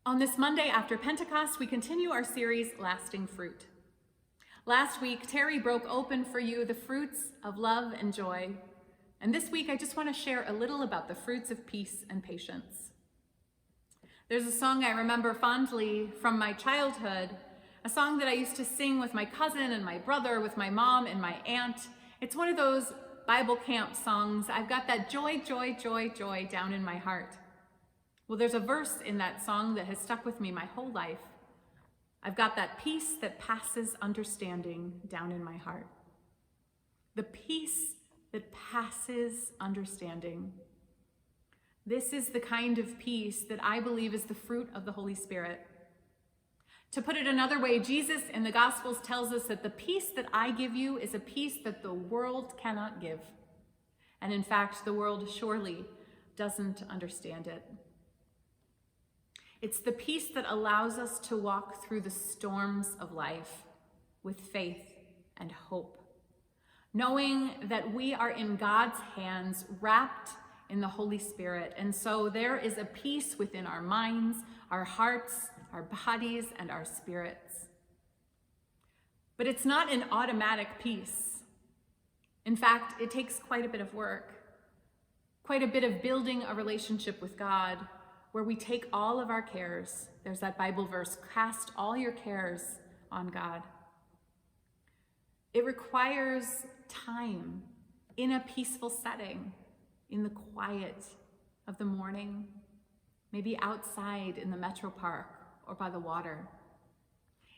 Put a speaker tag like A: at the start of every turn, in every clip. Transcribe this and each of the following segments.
A: On this Monday after Pentecost, we continue our series, Lasting Fruit. Last week, Terry broke open for you the fruits of love and joy. And this week, I just want to share a little about the fruits of peace and patience. There's a song I remember fondly from my childhood, a song that I used to sing with my cousin and my brother, with my mom and my aunt. It's one of those Bible camp songs. I've got that joy, joy, joy, joy down in my heart. Well, there's a verse in that song that has stuck with me my whole life. I've got that peace that passes understanding down in my heart. The peace that passes understanding. This is the kind of peace that I believe is the fruit of the Holy Spirit. To put it another way, Jesus in the Gospels tells us that the peace that I give you is a peace that the world cannot give. And in fact, the world surely doesn't understand it. It's the peace that allows us to walk through the storms of life with faith and hope, knowing that we are in God's hands, wrapped in the Holy Spirit. And so there is a peace within our minds, our hearts, our bodies, and our spirits. But it's not an automatic peace. In fact, it takes quite a bit of work, quite a bit of building a relationship with God, where we take all of our cares. There's that Bible verse, cast all your cares on God. It requires time in a peaceful setting, in the quiet of the morning, maybe outside in the metro park or by the water.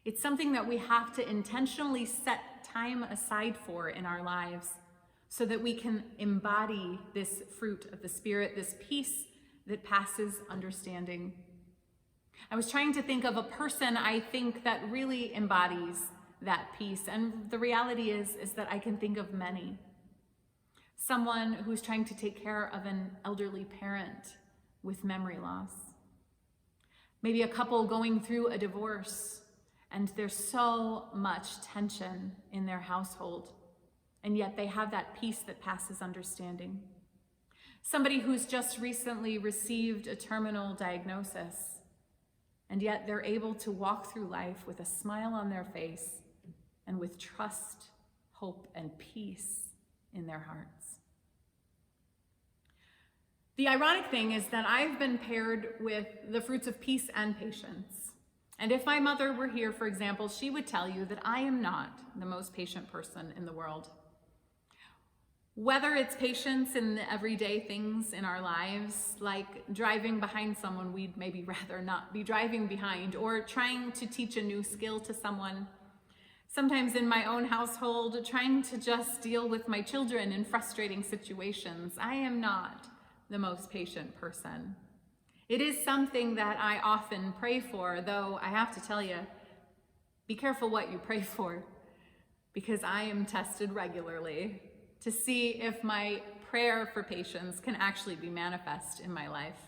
A: It's something that we have to intentionally set time aside for in our lives so that we can embody this fruit of the Spirit, this peace that passes understanding. I was trying to think of a person I think that really embodies that peace, and the reality is that I can think of many. Someone who's trying to take care of an elderly parent with memory loss. Maybe a couple going through a divorce, and there's so much tension in their household, and yet they have that peace that passes understanding. Somebody who's just recently received a terminal diagnosis, and yet they're able to walk through life with a smile on their face and with trust, hope, and peace in their hearts. The ironic thing is that I've been paired with the fruits of peace and patience. And if my mother were here, for example, she would tell you that I am not the most patient person in the world. Whether it's patience in the everyday things in our lives, like driving behind someone we'd maybe rather not be driving behind, or trying to teach a new skill to someone. Sometimes in my own household, trying to just deal with my children in frustrating situations. I am not the most patient person. It is something that I often pray for, though I have to tell you, be careful what you pray for, because I am tested regularly to see if my prayer for patience can actually be manifest in my life.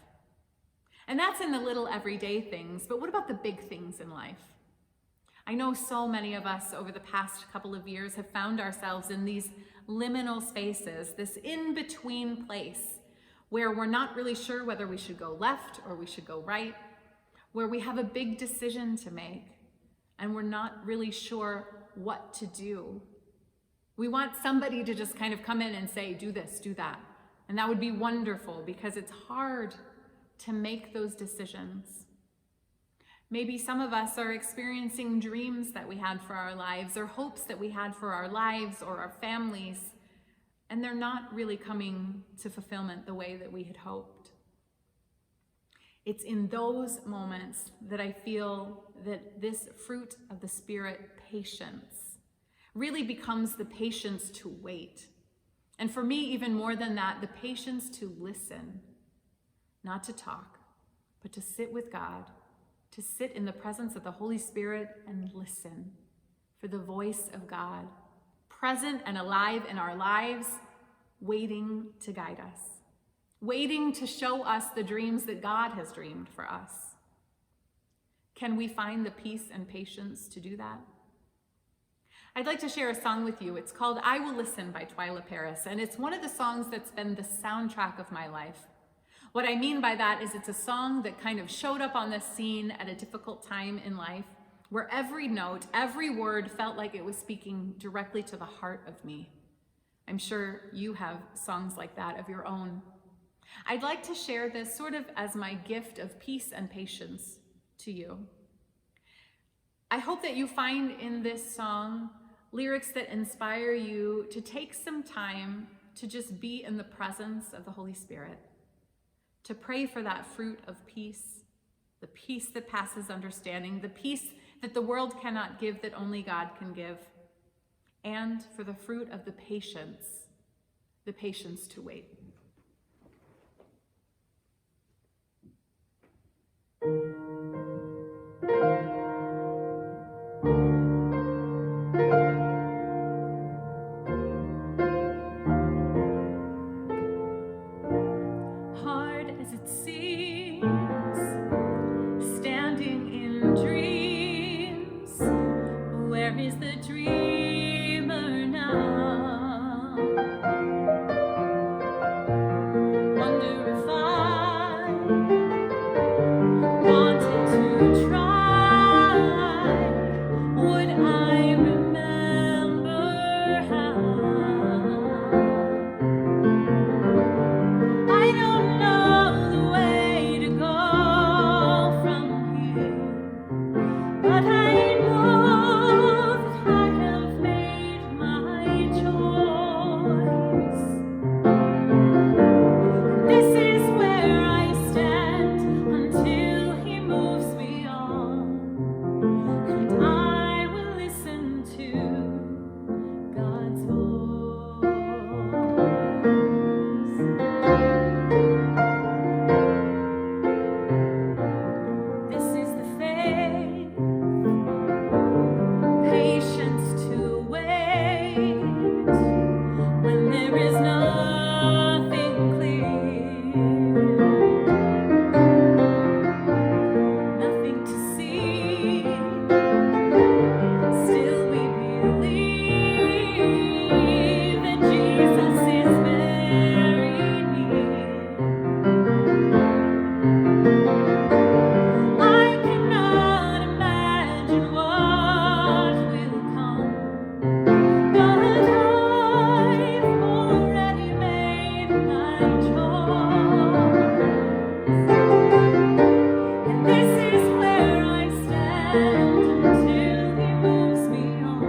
A: And that's in the little everyday things, but what about the big things in life? I know so many of us over the past couple of years have found ourselves in these liminal spaces, this in-between place where we're not really sure whether we should go left or we should go right, where we have a big decision to make and we're not really sure what to do. We want somebody to just kind of come in and say, do this, do that. And that would be wonderful because it's hard to make those decisions. Maybe some of us are experiencing dreams that we had for our lives or hopes that we had for our lives or our families, and they're not really coming to fulfillment the way that we had hoped. It's in those moments that I feel that this fruit of the Spirit, patience, really becomes the patience to wait. And for me, even more than that, the patience to listen, not to talk, but to sit with God, to sit in the presence of the Holy Spirit and listen for the voice of God, present and alive in our lives, waiting to guide us, waiting to show us the dreams that God has dreamed for us. Can we find the peace and patience to do that? I'd like to share a song with you. It's called I Will Listen by Twila, and it's one of the songs that's been the soundtrack of my life. What I mean by that is it's a song that kind of showed up on the scene at a difficult time in life, where every note, every word felt like it was speaking directly to the heart of me. I'm sure you have songs like that of your own. I'd like to share this sort of as my gift of peace and patience to you. I hope that you find in this song lyrics that inspire you to take some time to just be in the presence of the Holy Spirit, to pray for that fruit of peace, the peace that passes understanding, the peace that the world cannot give, that only God can give, and for the fruit of the patience to wait. Hard as it seems, standing in dreams, where is the dreamer now? Wonder if I wanted to try, would I remember how? I don't know the way to go from here, but I know that I have made my choice. This is where I stand until He moves me on, and I will listen to God's voice. This is the faith, patience to wait when there is nothing clear, nothing to see. Still we believe that Jesus is very near. I cannot imagine what will come, but I've already made my choice. And this is where I stand until He moves me on,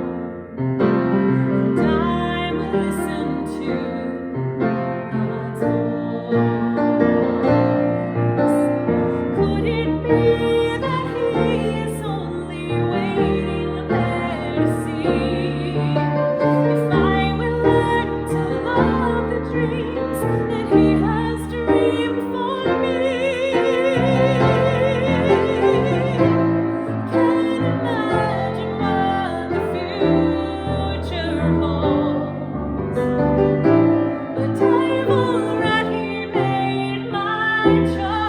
A: and I will listen to God's voice. Could it be that He is only waiting there to see if I will learn to love the dreams that He has dreamed for me? Can't imagine what the future holds, but I've already made my choice.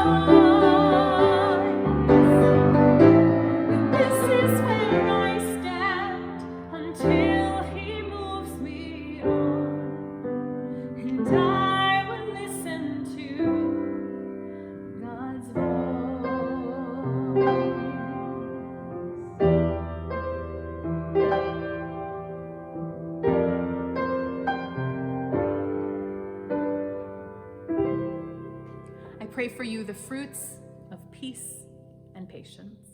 A: And this is where I stand until He moves me on, and I will listen to God's voice. I pray for you the fruits of peace and patience.